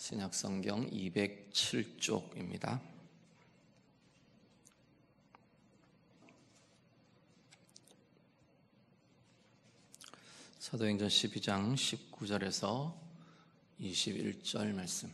신약성경 207쪽입니다. 사도행전 12장 19절에서 21절 말씀,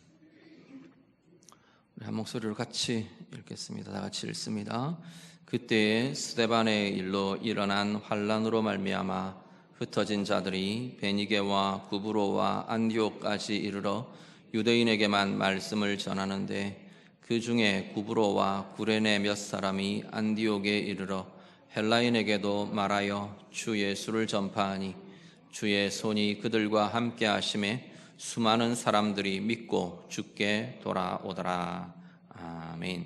우리 한 목소리로 같이 읽겠습니다. 다 같이 읽습니다. 그때에 스데반의 일로 일어난 환란으로 말미암아 흩어진 자들이 베니게와 구브로와 안디옥까지 이르러 유대인에게만 말씀을 전하는데, 그 중에 구브로와 구레네 몇 사람이 안디옥에 이르러 헬라인에게도 말하여 주 예수를 전파하니, 주의 손이 그들과 함께 하심에 수많은 사람들이 믿고 주께 돌아오더라. 아멘.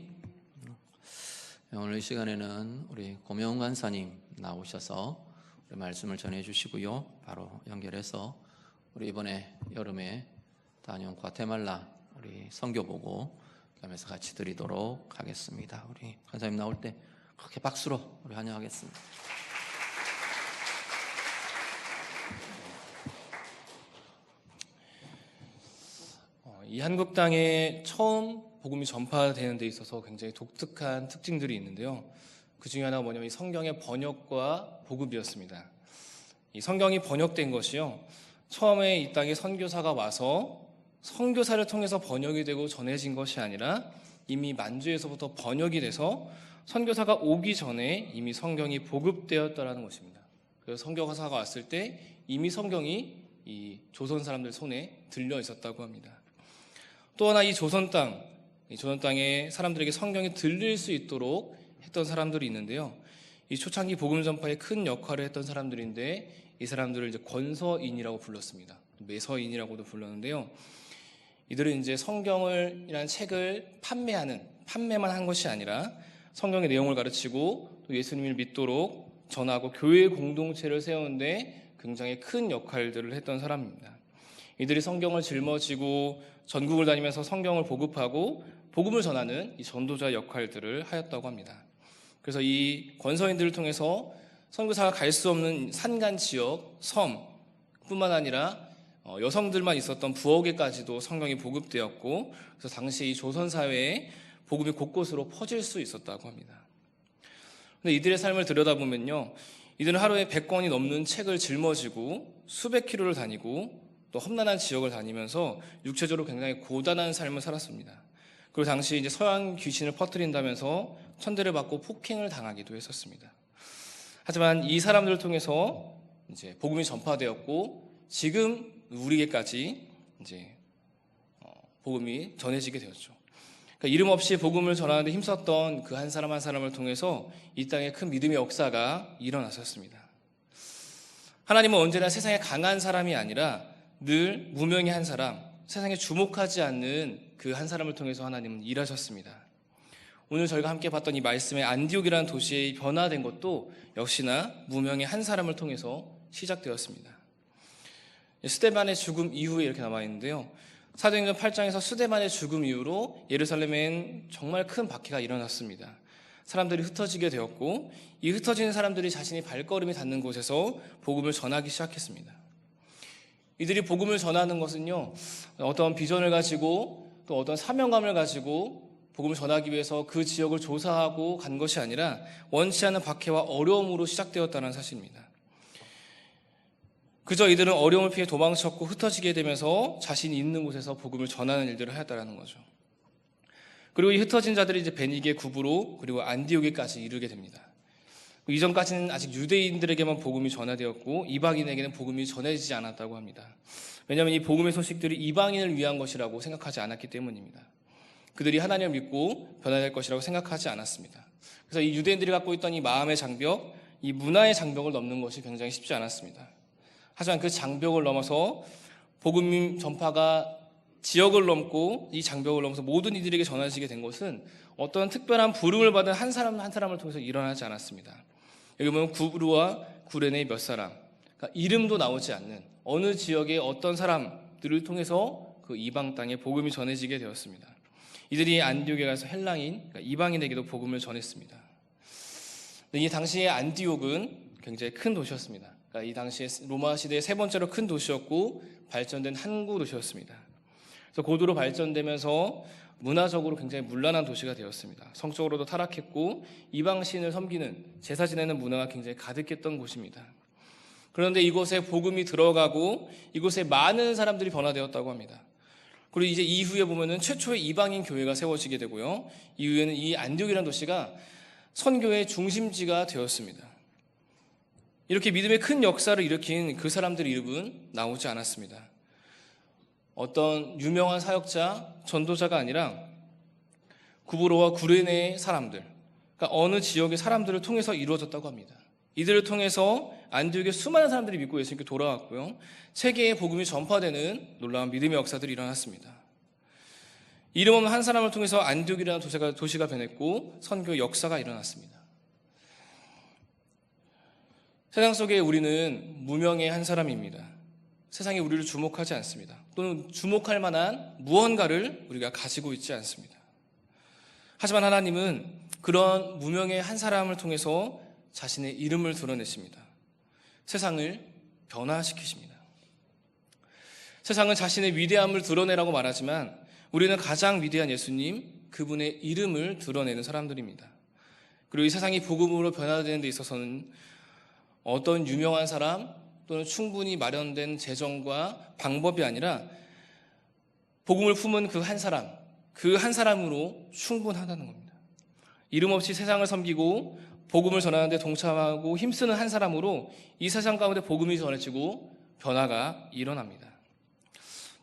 오늘 이 시간에는 우리 고명 간사님 나오셔서 우리 말씀을 전해주시고요. 바로 연결해서 우리 이번에 여름에 다녀온 과테말라 우리 선교 보고 가면서 같이 드리도록 하겠습니다. 우리 간사님 나올 때 그렇게 박수로 우리 환영하겠습니다. 이 한국 땅에 처음 복음이 전파되는 데 있어서 굉장히 독특한 특징들이 있는데요. 그 중에 하나가 뭐냐면 이 성경의 번역과 복음이었습니다. 이 성경이 번역된 것이요, 처음에 이 땅에 선교사가 와서 선교사를 통해서 번역이 되고 전해진 것이 아니라 이미 만주에서부터 번역이 돼서 선교사가 오기 전에 이미 성경이 보급되었다는 것입니다. 그래서 선교사가 왔을 때 이미 성경이 이 조선 사람들 손에 들려 있었다고 합니다. 또 하나 이 조선 땅에 사람들에게 성경이 들릴 수 있도록 했던 사람들이 있는데요. 이 초창기 복음 전파에 큰 역할을 했던 사람들인데, 이 사람들을 이제 권서인이라고 불렀습니다. 매서인이라고도 불렀는데요. 이들은 이제 성경이라는 책을 판매만 한 것이 아니라 성경의 내용을 가르치고 또 예수님을 믿도록 전하고 교회 공동체를 세우는데 굉장히 큰 역할들을 했던 사람입니다. 이들이 성경을 짊어지고 전국을 다니면서 성경을 보급하고 복음을 전하는 이 전도자 역할들을 하였다고 합니다. 그래서 이 권서인들을 통해서 선교사가 갈 수 없는 산간 지역, 섬뿐만 아니라 여성들만 있었던 부엌에까지도 성경이 보급되었고, 그래서 당시 이 조선 사회에 복음이 곳곳으로 퍼질 수 있었다고 합니다. 근데 이들의 삶을 들여다보면요, 이들은 하루에 100권이 넘는 책을 짊어지고 수백 킬로를 다니고 또 험난한 지역을 다니면서 육체적으로 굉장히 고단한 삶을 살았습니다. 그리고 당시 이제 서양 귀신을 퍼뜨린다면서 천대를 받고 폭행을 당하기도 했었습니다. 하지만 이 사람들을 통해서 이제 복음이 전파되었고, 지금 우리에게까지 이제 복음이 전해지게 되었죠. 그러니까 이름 없이 복음을 전하는데 힘썼던 그 한 사람 한 사람을 통해서 이 땅에 큰 믿음의 역사가 일어났었습니다. 하나님은 언제나 세상에 강한 사람이 아니라 늘 무명의 한 사람, 세상에 주목하지 않는 그 한 사람을 통해서 하나님은 일하셨습니다. 오늘 저희가 함께 봤던 이 말씀의 안디옥이라는 도시의 변화된 것도 역시나 무명의 한 사람을 통해서 시작되었습니다. 스데반의 죽음 이후에 이렇게 나와 있는데요. 사도행전 8장에서 스데반의 죽음 이후로 예루살렘엔 정말 큰 박해가 일어났습니다. 사람들이 흩어지게 되었고, 이 흩어지는 사람들이 자신이 발걸음이 닿는 곳에서 복음을 전하기 시작했습니다. 이들이 복음을 전하는 것은요, 어떤 비전을 가지고 또 어떤 사명감을 가지고 복음을 전하기 위해서 그 지역을 조사하고 간 것이 아니라 원치 않는 박해와 어려움으로 시작되었다는 사실입니다. 그저 이들은 어려움을 피해 도망쳤고 흩어지게 되면서 자신이 있는 곳에서 복음을 전하는 일들을 하였다는 거죠. 그리고 이 흩어진 자들이 이제 베니게, 구브로, 그리고 안디옥에까지 이르게 됩니다. 이전까지는 아직 유대인들에게만 복음이 전해되었고 이방인에게는 복음이 전해지지 않았다고 합니다. 왜냐하면 이 복음의 소식들이 이방인을 위한 것이라고 생각하지 않았기 때문입니다. 그들이 하나님을 믿고 변화될 것이라고 생각하지 않았습니다. 그래서 이 유대인들이 갖고 있던 이 마음의 장벽, 이 문화의 장벽을 넘는 것이 굉장히 쉽지 않았습니다. 하지만 그 장벽을 넘어서 복음 전파가 지역을 넘고 이 장벽을 넘어서 모든 이들에게 전해지게 된 것은 어떤 특별한 부름을 받은 한 사람 한 사람을 통해서 일어나지 않았습니다. 여기 보면 구브로와 구레네 몇 사람, 그러니까 이름도 나오지 않는 어느 지역의 어떤 사람들을 통해서 그 이방 땅에 복음이 전해지게 되었습니다. 이들이 안디옥에 가서 헬라인, 그러니까 이방인에게도 복음을 전했습니다. 이 당시의 안디옥은 굉장히 큰 도시였습니다. 그러니까 이 당시에 로마 시대의 세 번째로 큰 도시였고 발전된 항구 도시였습니다. 그래서 고도로 발전되면서 문화적으로 굉장히 문란한 도시가 되었습니다. 성적으로도 타락했고 이방신을 섬기는 제사 지내는 문화가 굉장히 가득했던 곳입니다. 그런데 이곳에 복음이 들어가고 이곳에 많은 사람들이 변화되었다고 합니다. 그리고 이제 이후에 보면은 최초의 이방인 교회가 세워지게 되고요. 이후에는 이 안디옥이라는 도시가 선교의 중심지가 되었습니다. 이렇게 믿음의 큰 역사를 일으킨 그 사람들의 이름은 나오지 않았습니다. 어떤 유명한 사역자, 전도자가 아니라 구브로와 구레네의 사람들, 그러니까 어느 지역의 사람들을 통해서 이루어졌다고 합니다. 이들을 통해서 안디옥의 수많은 사람들이 믿고 예수님께 돌아왔고요. 세계에 복음이 전파되는 놀라운 믿음의 역사들이 일어났습니다. 이름 없는 한 사람을 통해서 안디옥이라는 도시가 변했고 선교 역사가 일어났습니다. 세상 속에 우리는 무명의 한 사람입니다. 세상이 우리를 주목하지 않습니다. 또는 주목할 만한 무언가를 우리가 가지고 있지 않습니다. 하지만 하나님은 그런 무명의 한 사람을 통해서 자신의 이름을 드러내십니다. 세상을 변화시키십니다. 세상은 자신의 위대함을 드러내라고 말하지만 우리는 가장 위대한 예수님, 그분의 이름을 드러내는 사람들입니다. 그리고 이 세상이 복음으로 변화되는 데 있어서는 어떤 유명한 사람 또는 충분히 마련된 재정과 방법이 아니라 복음을 품은 그 한 사람, 그 한 사람으로 충분하다는 겁니다. 이름 없이 세상을 섬기고 복음을 전하는 데 동참하고 힘쓰는 한 사람으로 이 세상 가운데 복음이 전해지고 변화가 일어납니다.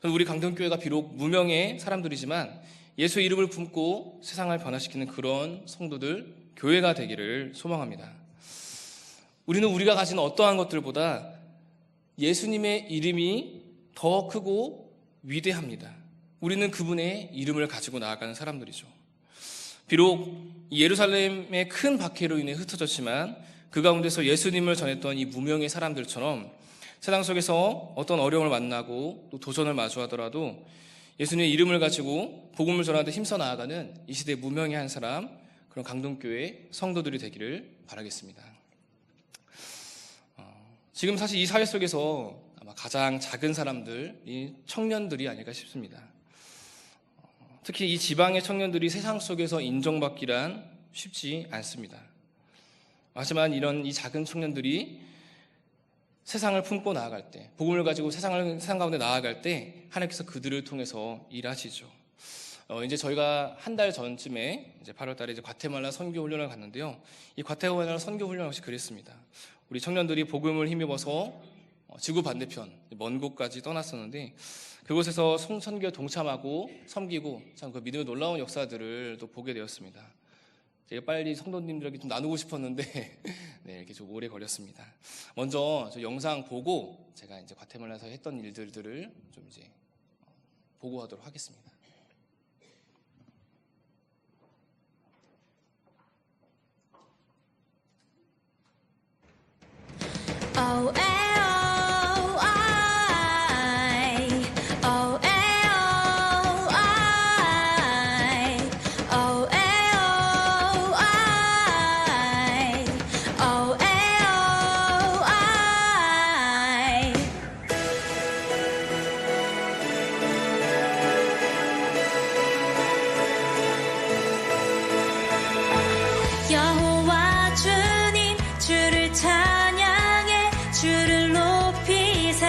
우리 강동교회가 비록 무명의 사람들이지만 예수의 이름을 품고 세상을 변화시키는 그런 성도들, 교회가 되기를 소망합니다. 우리는 우리가 가진 어떠한 것들보다 예수님의 이름이 더 크고 위대합니다. 우리는 그분의 이름을 가지고 나아가는 사람들이죠. 비록 예루살렘의 큰 박해로 인해 흩어졌지만 그 가운데서 예수님을 전했던 이 무명의 사람들처럼 세상 속에서 어떤 어려움을 만나고 또 도전을 마주하더라도 예수님의 이름을 가지고 복음을 전하는 데 힘써 나아가는 이 시대의 무명의 한 사람, 그런 강동교회 성도들이 되기를 바라겠습니다. 지금 사실 이 사회 속에서 아마 가장 작은 사람들이 청년들이 아닐까 싶습니다. 특히 이 지방의 청년들이 세상 속에서 인정받기란 쉽지 않습니다. 하지만 이 작은 청년들이 세상을 품고 나아갈 때, 복음을 가지고 세상 가운데 나아갈 때 하나님께서 그들을 통해서 일하시죠. 이제 저희가 한 달 전쯤에 이제 8월 달에 이제 과테말라 선교 훈련을 갔는데요. 이 과테말라 선교 훈련 역시 그랬습니다. 우리 청년들이 복음을 힘입어서 지구 반대편 먼 곳까지 떠났었는데 그곳에서 선교에 동참하고 섬기고 참 그 믿음의 놀라운 역사들을 또 보게 되었습니다. 제가 빨리 성도님들에게 좀 나누고 싶었는데 네, 이렇게 좀 오래 걸렸습니다. 먼저 저 영상 보고 제가 이제 과테말라에서 했던 일들을 좀 이제 보고하도록 하겠습니다. Oh, oh, I. Oh, oh, I. Oh, oh, I. Oh, oh, I. 여호와 주님 주를 찬양해 주를 높이세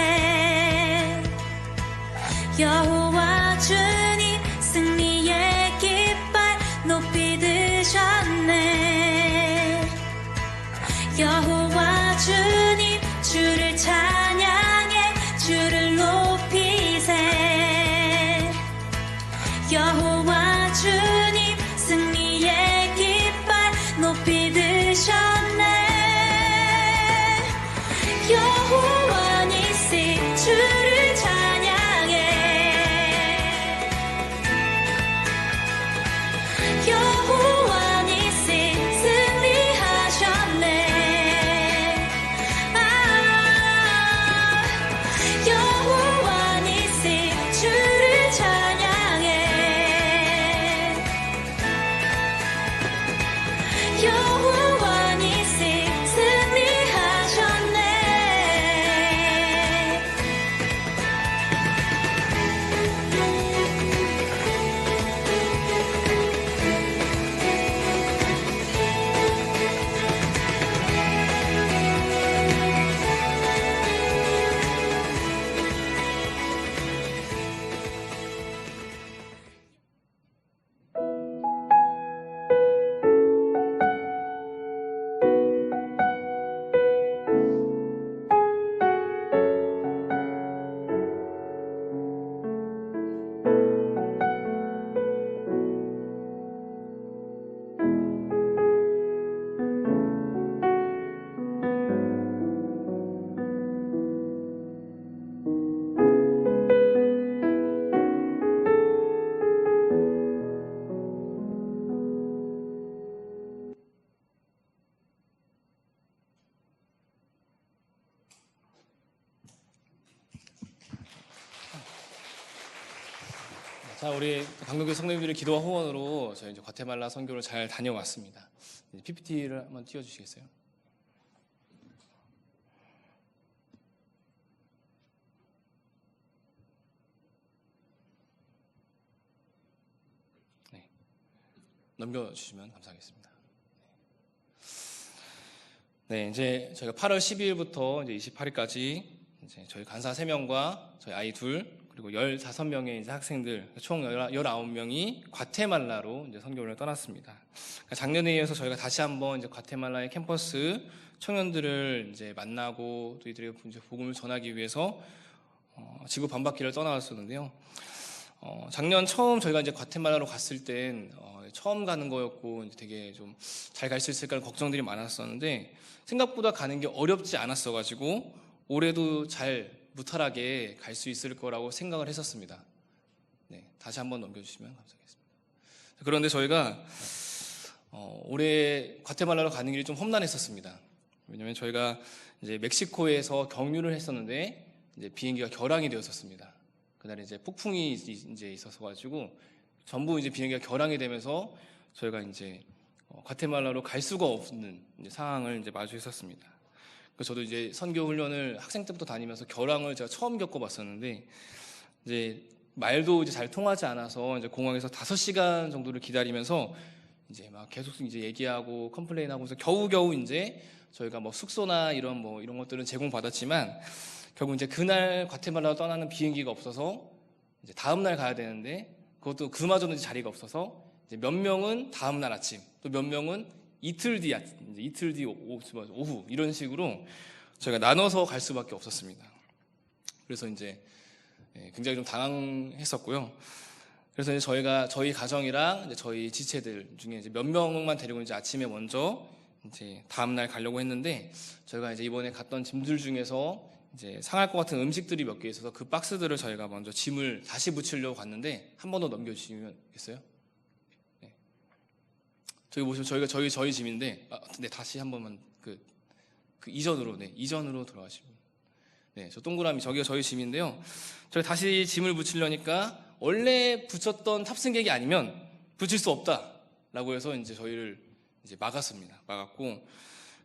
여호와 주님 승리의 깃발 높이 드셨네 여호와 주님 주를 찬양해 주를 높이세 여호와 주님 승리의 깃발 높이 드셨네 여호와 니시 주를 찬양해 여호와 니시 승리하셨네 여호와 니시 주를 찬양해 자, 우리 강동교 성도님들의 기도와 후원으로 저희 이제 과테말라 선교를 잘 다녀왔습니다. 이제 PPT를 한번 띄워주시겠어요? 네, 넘겨주시면 감사하겠습니다. 네, 이제 저희가 8월 12일부터 이제 28일까지 이제 저희 간사 3명과 저희 아이 2 그리고 15명의 이제 학생들 총 19명이 과테말라로 이제 선교를 떠났습니다. 작년에 이어서 저희가 다시 한번 이제 과테말라의 캠퍼스 청년들을 이제 만나고 또 이들에게 이제 복음을 전하기 위해서 지구 반바퀴를 떠나왔었는데요. 작년 처음 저희가 이제 과테말라로 갔을 땐 처음 가는 거였고 이제 되게 좀 잘 갈 수 있을까 걱정들이 많았었는데 생각보다 가는 게 어렵지 않았어가지고 올해도 잘 무탈하게 갈 수 있을 거라고 생각을 했었습니다. 네, 다시 한번 넘겨주시면 감사하겠습니다. 그런데 저희가 올해 과테말라로 가는 길이 좀 험난했었습니다. 왜냐하면 저희가 이제 멕시코에서 경유를 했었는데 이제 비행기가 결항이 되었었습니다. 그날에 이제 폭풍이 이제 있어서 가지고 전부 이제 비행기가 결항이 되면서 저희가 이제 과테말라로 갈 수가 없는 이제 상황을 이제 마주했었습니다. 그래서 저도 이제 선교 훈련을 학생 때부터 다니면서 결항을 제가 처음 겪어봤었는데 이제 말도 이제 잘 통하지 않아서 이제 공항에서 5시간 정도를 기다리면서 이제 막 계속 이제 얘기하고 컴플레인하고 해서 겨우겨우 이제 저희가 뭐 숙소나 이런 것들은 제공받았지만 결국 이제 그날 과테말라로 떠나는 비행기가 없어서 이제 다음 날 가야 되는데 그것도 그마저도 이제 자리가 없어서 이제 몇 명은 다음 날 아침 또 몇 명은 이틀 뒤 오후 이런 식으로 저희가 나눠서 갈 수밖에 없었습니다. 그래서 이제 굉장히 좀 당황했었고요. 그래서 이제 저희 가정이랑 이제 저희 지체들 중에 이제 몇 명만 데리고 이제 아침에 먼저 이제 다음 날 가려고 했는데 저희가 이제 이번에 갔던 짐들 중에서 이제 상할 것 같은 음식들이 몇 개 있어서 그 박스들을 저희가 먼저 짐을 다시 붙이려고 갔는데 한 번 더 넘겨주시겠어요? 저기 보시면 저희 짐인데, 네, 다시 한 번만 그 이전으로 돌아가시면. 네, 저 동그라미 저기가 저희 짐인데요. 저희 다시 짐을 붙이려니까 원래 붙였던 탑승객이 아니면 붙일 수 없다라고 해서 이제 저희를 이제 막았고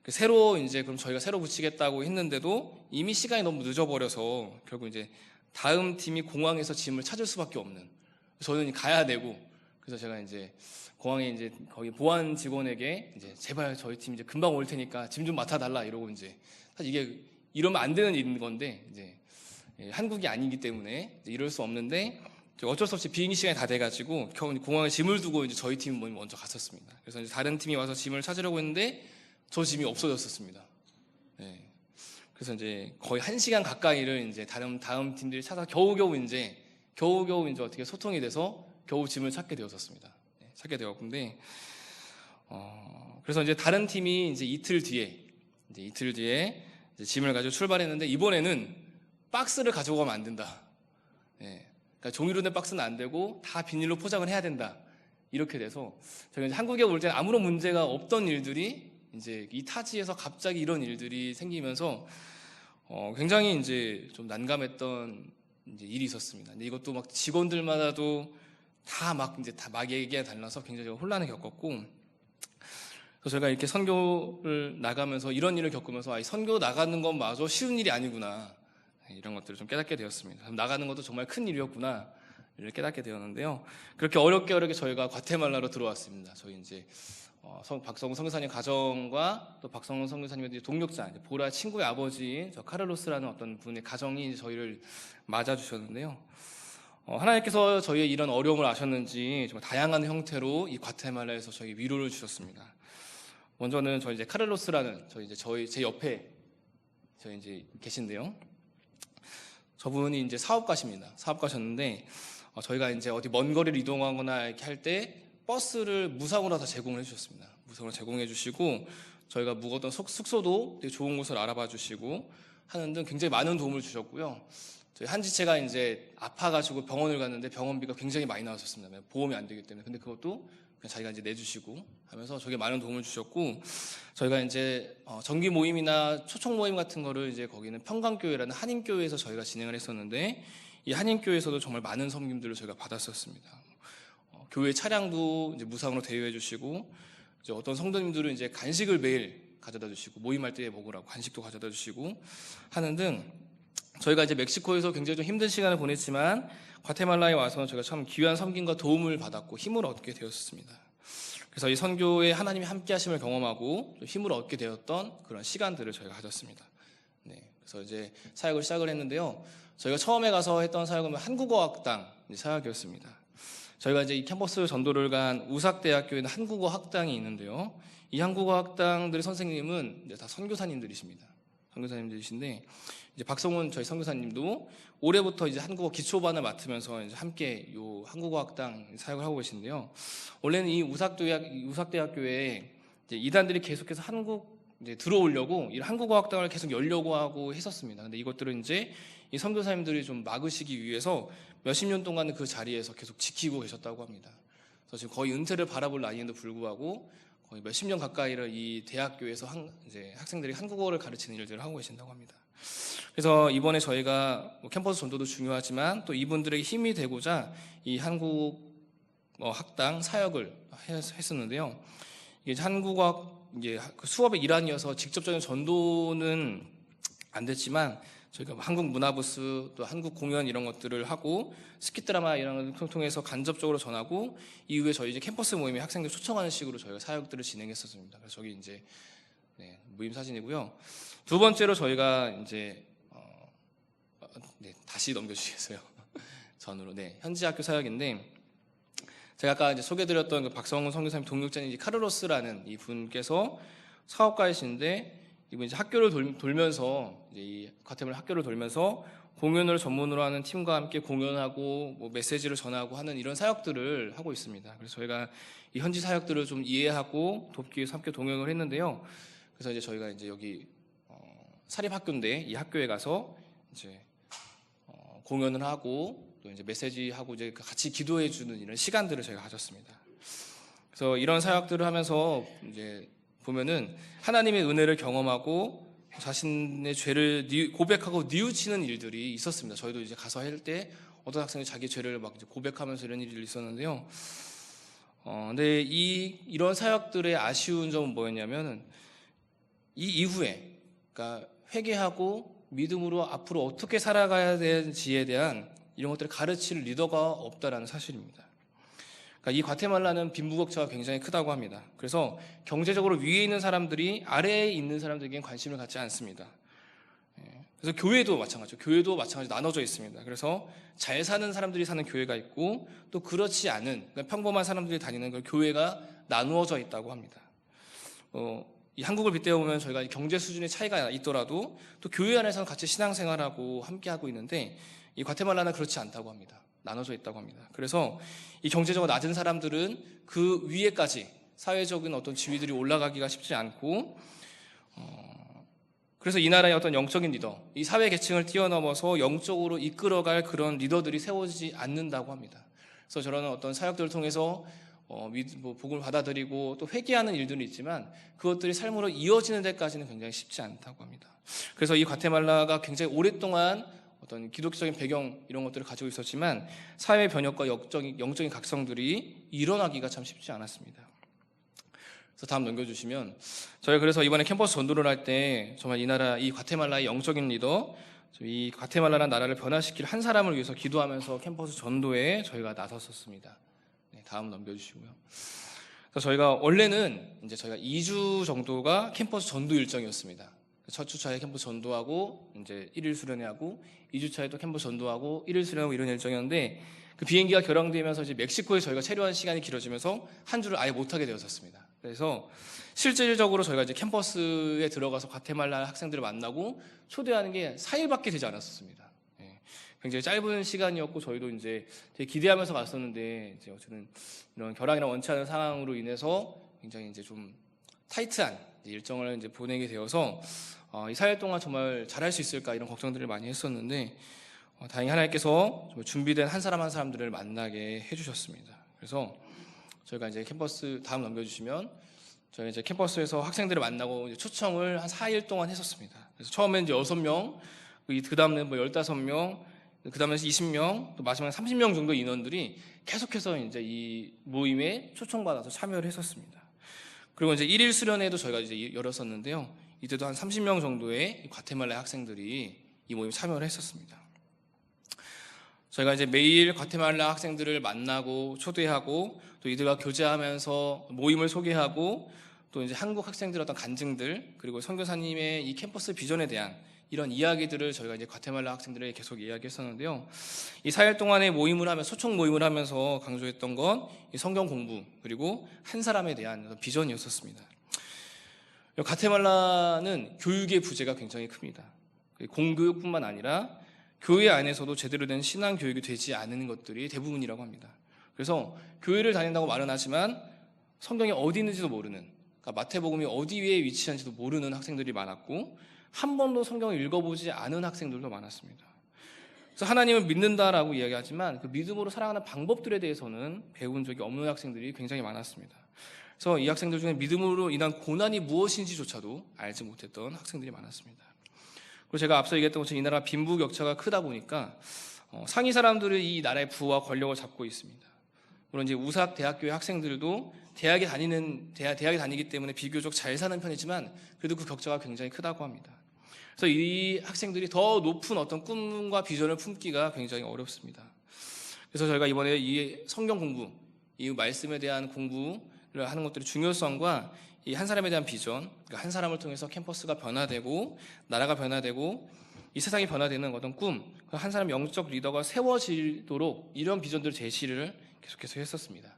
그럼 저희가 새로 붙이겠다고 했는데도 이미 시간이 너무 늦어버려서 결국 이제 다음 팀이 공항에서 짐을 찾을 수밖에 없는. 저는 가야 되고 그래서 제가 이제 공항에 이제 거기 보안 직원에게 이제 제발 저희 팀 이제 금방 올 테니까 짐 좀 맡아달라 이러고 이제 사실 이게 이러면 안 되는 일인 건데 이제 한국이 아니기 때문에 이럴 수 없는데 어쩔 수 없이 비행기 시간이 다 돼가지고 공항에 짐을 두고 이제 저희 팀 먼저 갔었습니다. 그래서 이제 다른 팀이 와서 짐을 찾으려고 했는데 저 짐이 없어졌었습니다. 네. 그래서 이제 거의 1시간 가까이를 이제 다음 팀들이 찾아 겨우겨우 이제 어떻게 소통이 돼서 겨우 짐을 찾게 되었었습니다. 찾게 되었는데 그래서 이제 다른 팀이 이제 이틀 뒤에 이제 짐을 가지고 출발했는데 이번에는 박스를 가지고 가면 안 된다. 그러니까 종이로 된 박스는 안 되고 다 비닐로 포장을 해야 된다. 이렇게 돼서 저희가 이제 한국에 올 때는 아무런 문제가 없던 일들이 이제 이 타지에서 갑자기 이런 일들이 생기면서 굉장히 이제 좀 난감했던 이제 일이 있었습니다. 근데 이것도 막 직원들마다도 다 막 얘기가 달라서 굉장히 혼란을 겪었고, 그래서 제가 이렇게 선교를 나가면서 이런 일을 겪으면서 선교 나가는 건 마저 쉬운 일이 아니구나 이런 것들을 좀 깨닫게 되었습니다. 나가는 것도 정말 큰 일이었구나 이를 깨닫게 되었는데요. 그렇게 어렵게 저희가 과테말라로 들어왔습니다. 저희 이제 박성훈 선교사님 가정과 또 박성훈 선교사님의 동력자 보라 친구의 아버지인 저 카를로스라는 어떤 분의 가정이 이제 저희를 맞아주셨는데요. 하나님께서 저희의 이런 어려움을 아셨는지 정말 다양한 형태로 이 과테말라에서 저희 위로를 주셨습니다. 먼저는 저희 이제 카를로스라는 제 옆에 저희 이제 계신데요. 저분이 이제 사업가십니다. 사업가셨는데 저희가 이제 어디 먼 거리를 이동하거나 이렇게 할 때 버스를 무상으로 다 제공을 해주셨습니다. 무상으로 제공해 주시고 저희가 묵었던 숙소도 되게 좋은 곳을 알아봐 주시고 하는 등 굉장히 많은 도움을 주셨고요. 저희 한 지체가 이제 아파가지고 병원을 갔는데 병원비가 굉장히 많이 나왔었습니다. 보험이 안 되기 때문에. 근데 그것도 그냥 자기가 이제 내주시고 하면서 저게 많은 도움을 주셨고, 저희가 이제 정기 모임이나 초청 모임 같은 거를 이제 거기는 평강교회라는 한인교회에서 저희가 진행을 했었는데 이 한인교회에서도 정말 많은 섬김들을 저희가 받았었습니다. 교회 차량도 이제 무상으로 대여해 주시고, 이제 어떤 성도님들은 이제 간식을 매일 가져다 주시고, 모임할 때 먹으라고 간식도 가져다 주시고 하는 등, 저희가 이제 멕시코에서 굉장히 좀 힘든 시간을 보냈지만 과테말라에 와서는 저희가 참 귀한 섬김과 도움을 받았고 힘을 얻게 되었습니다. 그래서 이 선교에 하나님이 함께 하심을 경험하고 힘을 얻게 되었던 그런 시간들을 저희가 가졌습니다. 네, 그래서 이제 사역을 시작을 했는데요. 저희가 처음에 가서 했던 사역은 한국어학당 사역이었습니다. 저희가 이제 이 캠퍼스 전도를 간 우삭대학교에는 한국어 학당이 있는데요. 이 한국어 학당들의 선생님은 이제 다 선교사님들이십니다. 선교사님들이신데, 이제 박성훈 저희 선교사님도 올해부터 이제 한국어 기초반을 맡으면서 이제 함께 요 한국어 학당 사역을 하고 계신데요. 원래는 이 우삭대학교에 이제 이단들이 계속해서 한국 이제 들어오려고 이 한국어 학당을 계속 열려고 하고 했었습니다. 근데 이것들은 이제 이 선교사님들이 좀 막으시기 위해서 몇십 년 동안 그 자리에서 계속 지키고 계셨다고 합니다. 그래서 지금 거의 은퇴를 바라볼 나이인데도 불구하고 거의 몇십 년 가까이를 이 대학교에서 이제 학생들이 한국어를 가르치는 일들을 하고 계신다고 합니다. 그래서 이번에 저희가 캠퍼스 전도도 중요하지만 또 이분들에게 힘이 되고자 이 한국 학당 사역을 했었는데요. 이게 한국어 이게 수업의 일환이어서 직접적인 전도는 안 됐지만 저희가 한국 문화부스 또 한국 공연 이런 것들을 하고 스킷드라마 이런 걸 통해서 간접적으로 전하고, 이후에 저희 이제 캠퍼스 모임에 학생들 초청하는 식으로 저희가 사역들을 진행했었습니다. 그래서 저기 이제 모임 사진이고요. 두 번째로 저희가 이제 다시 넘겨주시겠어요? 전으로 현지 학교 사역인데, 제가 아까 이제 소개드렸던 그 박성훈 선교사님 동역자님 카르로스라는 이 분께서 사업가이신데, 이분 이제 학교를 돌면서 이제 이 과테말라 학교를 돌면서 공연을 전문으로 하는 팀과 함께 공연하고 뭐 메시지를 전하고 하는 이런 사역들을 하고 있습니다. 그래서 저희가 이 현지 사역들을 좀 이해하고 돕기 위해서 함께 동행을 했는데요. 그래서 이제 저희가 이제 여기 사립학교인데 이 학교에 가서 이제 공연을 하고 또 이제 메시지하고 이제 같이 기도해 주는 이런 시간들을 저희가 가졌습니다. 그래서 이런 사역들을 하면서 이제 보면은 하나님의 은혜를 경험하고 자신의 죄를 고백하고 뉘우치는 일들이 있었습니다. 저희도 이제 가서 할 때 어떤 학생이 자기 죄를 막 이제 고백하면서 이런 일이 있었는데요. 근데 이런 사역들의 아쉬운 점은 뭐였냐면은 이 이후에, 그러니까 회개하고 믿음으로 앞으로 어떻게 살아가야 되는지에 대한 이런 것들을 가르칠 리더가 없다라는 사실입니다. 그러니까 이 과테말라는 빈부격차가 굉장히 크다고 합니다. 그래서 경제적으로 위에 있는 사람들이 아래에 있는 사람들에게는 관심을 갖지 않습니다. 그래서 교회도 마찬가지로 나눠져 있습니다. 그래서 잘 사는 사람들이 사는 교회가 있고 또 그렇지 않은 그러니까 평범한 사람들이 다니는 그 교회가 나누어져 있다고 합니다. 이 한국을 빗대어 보면 저희가 경제 수준의 차이가 있더라도 또 교회 안에서는 같이 신앙생활하고 함께하고 있는데, 이 과테말라는 그렇지 않다고 합니다. 나눠져 있다고 합니다. 그래서 이 경제적으로 낮은 사람들은 그 위에까지 사회적인 어떤 지위들이 올라가기가 쉽지 않고, 그래서 이 나라의 어떤 영적인 리더, 이 사회 계층을 뛰어넘어서 영적으로 이끌어갈 그런 리더들이 세워지지 않는다고 합니다. 그래서 저런 어떤 사역들을 통해서 복음을 받아들이고 또 회개하는 일들은 있지만 그것들이 삶으로 이어지는 데까지는 굉장히 쉽지 않다고 합니다. 그래서 이 과테말라가 굉장히 오랫동안 어떤 기독교적인 배경 이런 것들을 가지고 있었지만 사회 변혁과 영적인 각성들이 일어나기가 참 쉽지 않았습니다. 그래서 다음 넘겨주시면, 저희가 그래서 이번에 캠퍼스 전도를 할 때 정말 이 과테말라의 영적인 리더, 이 과테말라라는 나라를 변화시킬 한 사람을 위해서 기도하면서 캠퍼스 전도에 저희가 나섰었습니다. 다음 넘겨주시고요. 그래서 저희가 원래는 이제 저희가 2주 정도가 캠퍼스 전도 일정이었습니다. 첫 주차에 캠퍼스 전도하고 이제 1일 수련회하고 2주차에 또 캠퍼스 전도하고 1일 수련하고 이런 일정이었는데, 그 비행기가 결항되면서 이제 멕시코에 저희가 체류한 시간이 길어지면서 한 주를 아예 못하게 되었었습니다. 그래서 실질적으로 저희가 이제 캠퍼스에 들어가서 과테말라 학생들을 만나고 초대하는 게 4일밖에 되지 않았었습니다. 굉장히 짧은 시간이었고 저희도 이제 되게 기대하면서 갔었는데, 이제 어쨌든 이런 결항이나 원치 않은 상황으로 인해서 굉장히 이제 좀 타이트한 일정을 이제 보내게 되어서 이 4일 동안 정말 잘할 수 있을까 이런 걱정들을 많이 했었는데, 다행히 하나님께서 준비된 한 사람 한 사람들을 만나게 해주셨습니다. 그래서 저희가 이제 캠퍼스 다음 넘겨주시면, 저희가 이제 캠퍼스에서 학생들을 만나고 이제 초청을 한 4일 동안 했었습니다. 그래서 처음엔 이제 6명, 그 다음에 뭐 15명, 그 다음에 20명, 또 마지막에 30명 정도 인원들이 계속해서 이제 이 모임에 초청받아서 참여를 했었습니다. 그리고 이제 1일 수련회도 저희가 이제 열었었는데요. 이때도 한 30명 정도의 과테말라 학생들이 이 모임에 참여를 했었습니다. 저희가 이제 매일 과테말라 학생들을 만나고 초대하고 또 이들과 교제하면서 모임을 소개하고 또 이제 한국 학생들의 어떤 간증들 그리고 선교사님의 이 캠퍼스 비전에 대한 이런 이야기들을 저희가 이제 과테말라 학생들에게 계속 이야기했었는데요. 이 4일 동안의 모임을 하면서 소총 모임을 하면서 강조했던 건 이 성경 공부 그리고 한 사람에 대한 비전이었었습니다. 과테말라는 교육의 부재가 굉장히 큽니다. 공교육뿐만 아니라 교회 안에서도 제대로 된 신앙 교육이 되지 않는 것들이 대부분이라고 합니다. 그래서 교회를 다닌다고 말은 하지만 성경이 어디 있는지도 모르는, 그러니까 마태복음이 어디에 위치한지도 모르는 학생들이 많았고 한 번도 성경을 읽어보지 않은 학생들도 많았습니다. 그래서 하나님을 믿는다라고 이야기하지만 그 믿음으로 살아가는 방법들에 대해서는 배운 적이 없는 학생들이 굉장히 많았습니다. 그래서 이 학생들 중에 믿음으로 인한 고난이 무엇인지조차도 알지 못했던 학생들이 많았습니다. 그리고 제가 앞서 얘기했던 것처럼 이 나라가 빈부격차가 크다 보니까 상위 사람들이 이 나라의 부와 권력을 잡고 있습니다. 물론 이제 우삭 대학교의 학생들도 대학에 다니기 때문에 비교적 잘 사는 편이지만 그래도 그 격차가 굉장히 크다고 합니다. 그래서 이 학생들이 더 높은 어떤 꿈과 비전을 품기가 굉장히 어렵습니다. 그래서 저희가 이번에 이 성경 공부, 이 말씀에 대한 공부를 하는 것들의 중요성과 이 한 사람에 대한 비전, 그러니까 한 사람을 통해서 캠퍼스가 변화되고 나라가 변화되고 이 세상이 변화되는 어떤 꿈, 한 사람 영적 리더가 세워지도록 이런 비전들을 제시를 계속해서 했었습니다.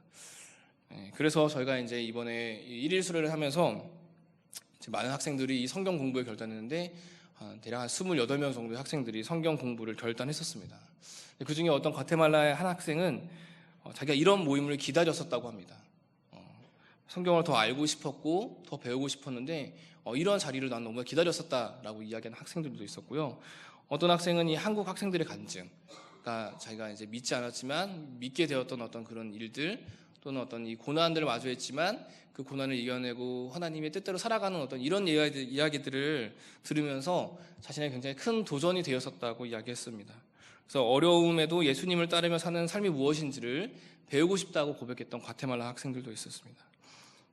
그래서 저희가 이제 이번에 1일 수련을 하면서 많은 학생들이 이 성경 공부에 결단했는데 대략 한 28명 정도의 학생들이 성경 공부를 결단했었습니다. 그 중에 어떤 과테말라의 한 학생은 자기가 이런 모임을 기다렸었다고 합니다. 성경을 더 알고 싶었고 더 배우고 싶었는데 이런 자리를 난 너무 기다렸었다라고 이야기하는 학생들도 있었고요. 어떤 학생은 이 한국 학생들의 간증, 그러니까 자기가 이제 믿지 않았지만 믿게 되었던 어떤 그런 일들 또는 어떤 이 고난들을 마주했지만 그 고난을 이겨내고 하나님의 뜻대로 살아가는 어떤 이런 이야기들을 들으면서 자신의 굉장히 큰 도전이 되었었다고 이야기했습니다. 그래서 어려움에도 예수님을 따르며 사는 삶이 무엇인지를 배우고 싶다고 고백했던 과테말라 학생들도 있었습니다.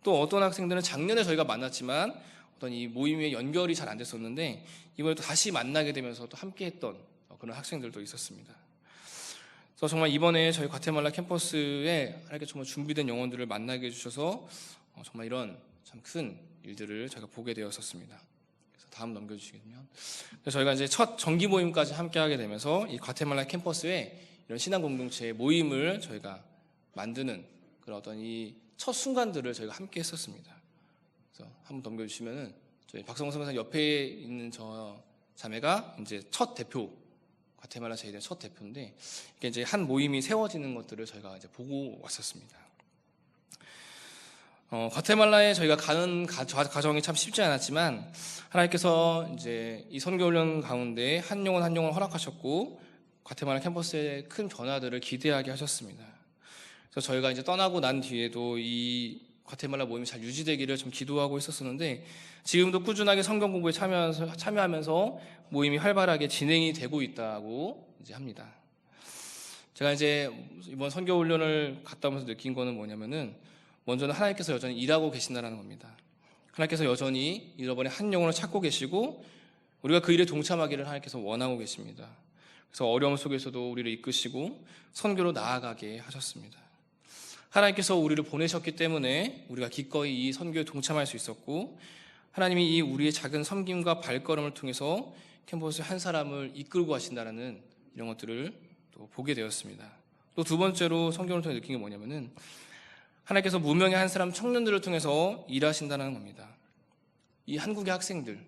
또 어떤 학생들은 작년에 저희가 만났지만 어떤 이 모임에 연결이 잘 안 됐었는데 이번에 또 다시 만나게 되면서 또 함께했던 그런 학생들도 있었습니다. 그래서 정말 이번에 저희 과테말라 캠퍼스에 하나님께 정말 준비된 영혼들을 만나게 해주셔서 정말 이런 참 큰 일들을 저희가 보게 되었었습니다. 그래서 다음 넘겨주시겠면, 저희가 이제 첫 정기 모임까지 함께하게 되면서 이 과테말라 캠퍼스에 이런 신앙 공동체의 모임을 저희가 만드는 그런 어떤 이 첫 순간들을 저희가 함께했었습니다. 그래서 한번 넘겨주시면은 저희 박성호 선교사 옆에 있는 저 자매가 이제 첫 대표. 과테말라 제일의 첫 대표인데 이게 이제 한 모임이 세워지는 것들을 저희가 이제 보고 왔었습니다. 과테말라에 저희가 가는 과정이 참 쉽지 않았지만 하나님께서 이제 이 선교훈련 가운데 한 영혼 한 영혼 허락하셨고 과테말라 캠퍼스의 큰 변화들을 기대하게 하셨습니다. 그래서 저희가 이제 떠나고 난 뒤에도 이 과테말라 모임이 잘 유지되기를 좀 기도하고 있었었는데 지금도 꾸준하게 성경 공부에 참여하면서 모임이 활발하게 진행이 되고 있다고 이제 합니다. 제가 이제 이번 선교 훈련을 갔다 오면서 느낀 거는 뭐냐면은 먼저는 하나님께서 여전히 일하고 계신다는 겁니다. 하나님께서 여전히 잃어버린 한 영혼을 찾고 계시고 우리가 그 일에 동참하기를 하나님께서 원하고 계십니다. 그래서 어려움 속에서도 우리를 이끄시고 선교로 나아가게 하셨습니다. 하나님께서 우리를 보내셨기 때문에 우리가 기꺼이 이 선교에 동참할 수 있었고 하나님이 이 우리의 작은 섬김과 발걸음을 통해서 캠퍼스 한 사람을 이끌고 가신다는 이런 것들을 또 보게 되었습니다. 또 두 번째로 성경을 통해 느낀 게 뭐냐면은 하나님께서 무명의 한 사람 청년들을 통해서 일하신다는 겁니다. 이 한국의 학생들,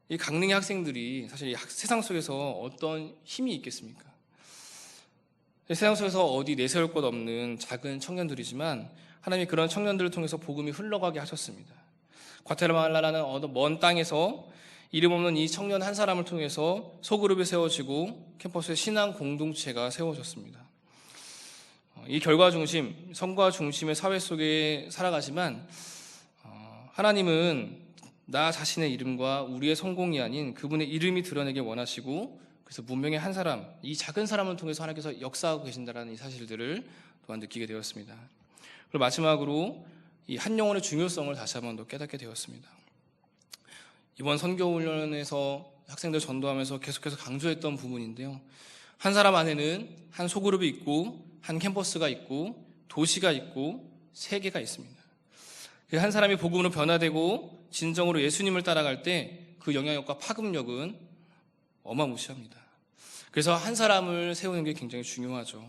이 강릉의 학생들이 사실 이 세상 속에서 어떤 힘이 있겠습니까? 세상 속에서 어디 내세울 것 없는 작은 청년들이지만 하나님이 그런 청년들을 통해서 복음이 흘러가게 하셨습니다. 과테말라라는 어떤 먼 땅에서 이름 없는 이 청년 한 사람을 통해서 소그룹이 세워지고 캠퍼스의 신앙 공동체가 세워졌습니다. 이 결과 중심, 성과 중심의 사회 속에 살아가지만 하나님은 나 자신의 이름과 우리의 성공이 아닌 그분의 이름이 드러내길 원하시고 그래서 문명의 한 사람, 이 작은 사람을 통해서 하나님께서 역사하고 계신다라는 이 사실들을 또한 느끼게 되었습니다. 그리고 마지막으로 이 한 영혼의 중요성을 다시 한번 더 깨닫게 되었습니다. 이번 선교훈련에서 학생들 전도하면서 계속해서 강조했던 부분인데요. 한 사람 안에는 한 소그룹이 있고 한 캠퍼스가 있고 도시가 있고 세계가 있습니다. 한 사람이 복음으로 변화되고 진정으로 예수님을 따라갈 때 그 영향력과 파급력은 어마무시합니다. 그래서 한 사람을 세우는 게 굉장히 중요하죠.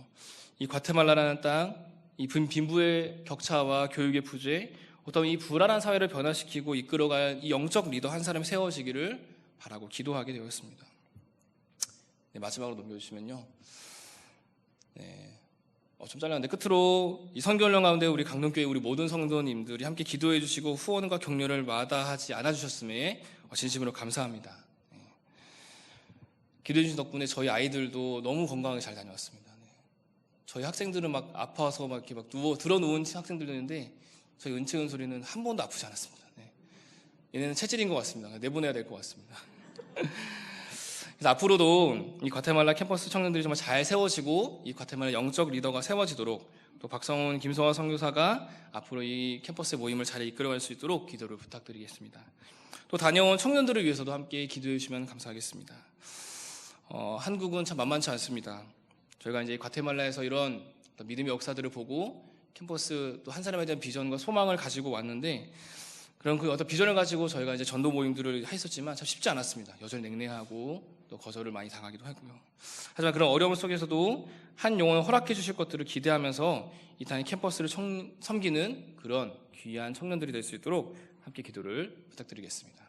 이 과테말라라는 땅, 이 빈부의 격차와 교육의 부재, 어떤 이 불안한 사회를 변화시키고 이끌어갈 이 영적 리더 한 사람이 세워지기를 바라고 기도하게 되었습니다. 네, 마지막으로 넘겨주시면요. 좀 잘랐는데 끝으로 이 선교훈련 가운데 우리 강동교회 우리 모든 성도님들이 함께 기도해 주시고 후원과 격려를 마다하지 않아 주셨음에 진심으로 감사합니다. 기도해 주신 덕분에 저희 아이들도 너무 건강하게 잘 다녀왔습니다. 저희 학생들은 막 아파서 막 이렇게 막 들어 누운 학생들도 있는데 저희 은채은 소리는 한 번도 아프지 않았습니다. 얘네는 체질인 것 같습니다. 내보내야 될 것 같습니다. 그래서 앞으로도 이 과테말라 캠퍼스 청년들이 정말 잘 세워지고 이 과테말라 영적 리더가 세워지도록 또 박성훈, 김성화 선교사가 앞으로 이 캠퍼스의 모임을 잘 이끌어갈 수 있도록 기도를 부탁드리겠습니다. 또 다녀온 청년들을 위해서도 함께 기도해 주시면 감사하겠습니다. 한국은 참 만만치 않습니다. 저희가 이제 과테말라에서 이런 믿음의 역사들을 보고 캠퍼스 또 한 사람에 대한 비전과 소망을 가지고 왔는데 그런 그 어떤 비전을 가지고 저희가 이제 전도 모임들을 했었지만 참 쉽지 않았습니다. 여전히 냉랭하고 또 거절을 많이 당하기도 하고요. 하지만 그런 어려움 속에서도 한 영혼을 허락해 주실 것들을 기대하면서 이 땅의 캠퍼스를 섬기는 그런 귀한 청년들이 될 수 있도록 함께 기도를 부탁드리겠습니다.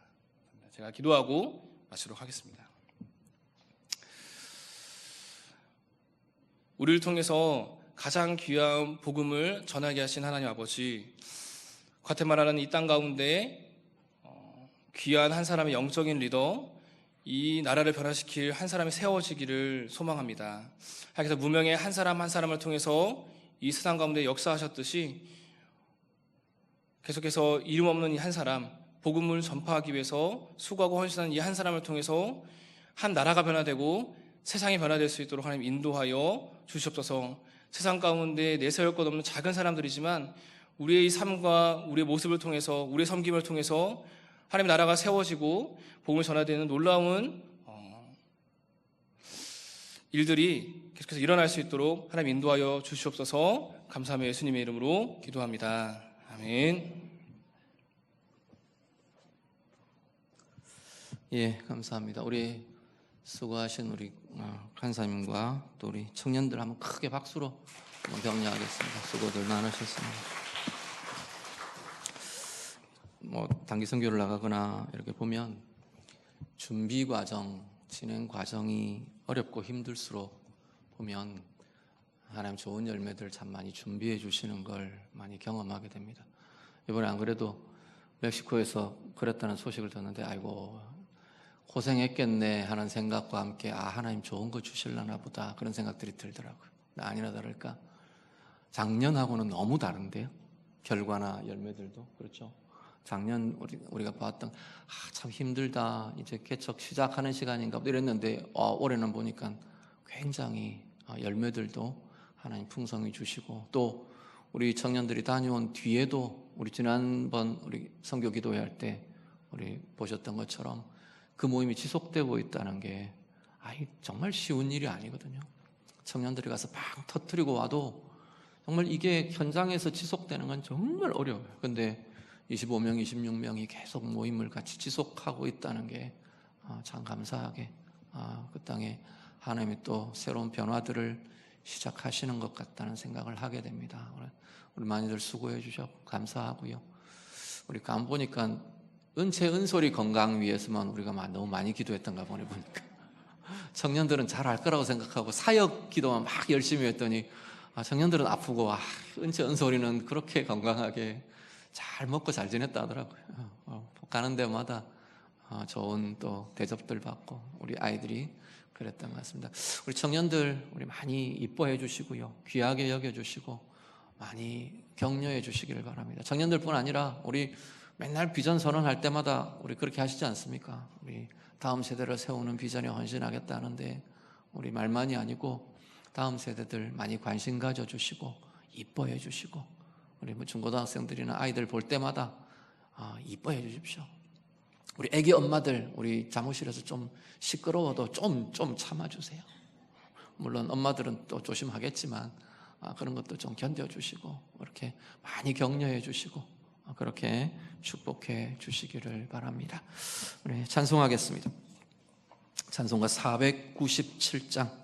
제가 기도하고 마치도록 하겠습니다. 우리를 통해서 가장 귀한 복음을 전하게 하신 하나님 아버지, 과테말라라는 이 땅 가운데 귀한 한 사람의 영적인 리더, 이 나라를 변화시킬 한 사람이 세워지기를 소망합니다. 하나님께서 무명의 한 사람 한 사람을 통해서 이 세상 가운데 역사하셨듯이 계속해서 이름 없는 이 한 사람, 복음을 전파하기 위해서 수고하고 헌신하는 이 한 사람을 통해서 한 나라가 변화되고 세상이 변화될 수 있도록 하나님 인도하여 주시옵소서. 세상 가운데 내세울 것 없는 작은 사람들이지만 우리의 삶과 우리의 모습을 통해서 우리의 섬김을 통해서 하나님의 나라가 세워지고 복음을 전하되는 놀라운 일들이 계속해서 일어날 수 있도록 하나님 인도하여 주시옵소서. 감사하며 예수님의 이름으로 기도합니다. 아멘. 예, 감사합니다. 우리 수고하신 우리 간사님과 또 우리 청년들 한번 크게 박수로 한번 격려하겠습니다. 수고들 많으셨습니다. 단기 선교를 나가거나 이렇게 보면 준비 과정, 진행 과정이 어렵고 힘들수록 보면 하나님 좋은 열매들 참 많이 준비해 주시는 걸 많이 경험하게 됩니다. 이번에 안 그래도 멕시코에서 그랬다는 소식을 듣는데 아이고 고생했겠네 하는 생각과 함께 하나님 좋은 거 주실라나 보다 그런 생각들이 들더라고요. 아니나 다를까 작년하고는 너무 다른데요. 결과나 열매들도 그렇죠. 작년 우리가 봤던 참 힘들다 이제 개척 시작하는 시간인가 이랬는데 올해는 보니까 굉장히 열매들도 하나님 풍성히 주시고 또 우리 청년들이 다녀온 뒤에도 우리 지난번 우리 선교 기도회 할 때 우리 보셨던 것처럼 그 모임이 지속되고 있다는 게 정말 쉬운 일이 아니거든요. 청년들이 가서 막 터뜨리고 와도 정말 이게 현장에서 지속되는 건 정말 어려워요. 근데 25명, 26명이 계속 모임을 같이 지속하고 있다는 게 참 감사하게 그 땅에 하나님이 또 새로운 변화들을 시작하시는 것 같다는 생각을 하게 됩니다. 우리 많이들 수고해 주셨고 감사하고요. 우리 간 보니까 은채 은솔이 건강 위해서만 우리가 너무 많이 기도했던가 보니까 청년들은 잘 알 거라고 생각하고 사역 기도만 막 열심히 했더니 청년들은 아프고 은채 은솔이는 그렇게 건강하게 잘 먹고 잘 지냈다 하더라고요. 가는 데마다 좋은 또 대접들 받고 우리 아이들이 그랬던 것 같습니다. 우리 청년들 우리 많이 이뻐해 주시고요. 귀하게 여겨주시고 많이 격려해 주시기를 바랍니다. 청년들뿐 아니라 우리 맨날 비전 선언할 때마다 우리 그렇게 하시지 않습니까? 우리 다음 세대를 세우는 비전에 헌신하겠다는데 우리 말만이 아니고 다음 세대들 많이 관심 가져주시고 이뻐해 주시고 우리 중고등학생들이나 아이들 볼 때마다 이뻐해 주십시오. 우리 애기 엄마들 우리 사무실에서 좀 시끄러워도 좀 참아주세요. 물론 엄마들은 또 조심하겠지만 그런 것도 좀 견뎌주시고 이렇게 많이 격려해 주시고 그렇게 축복해 주시기를 바랍니다. 우리 찬송하겠습니다. 찬송가 497장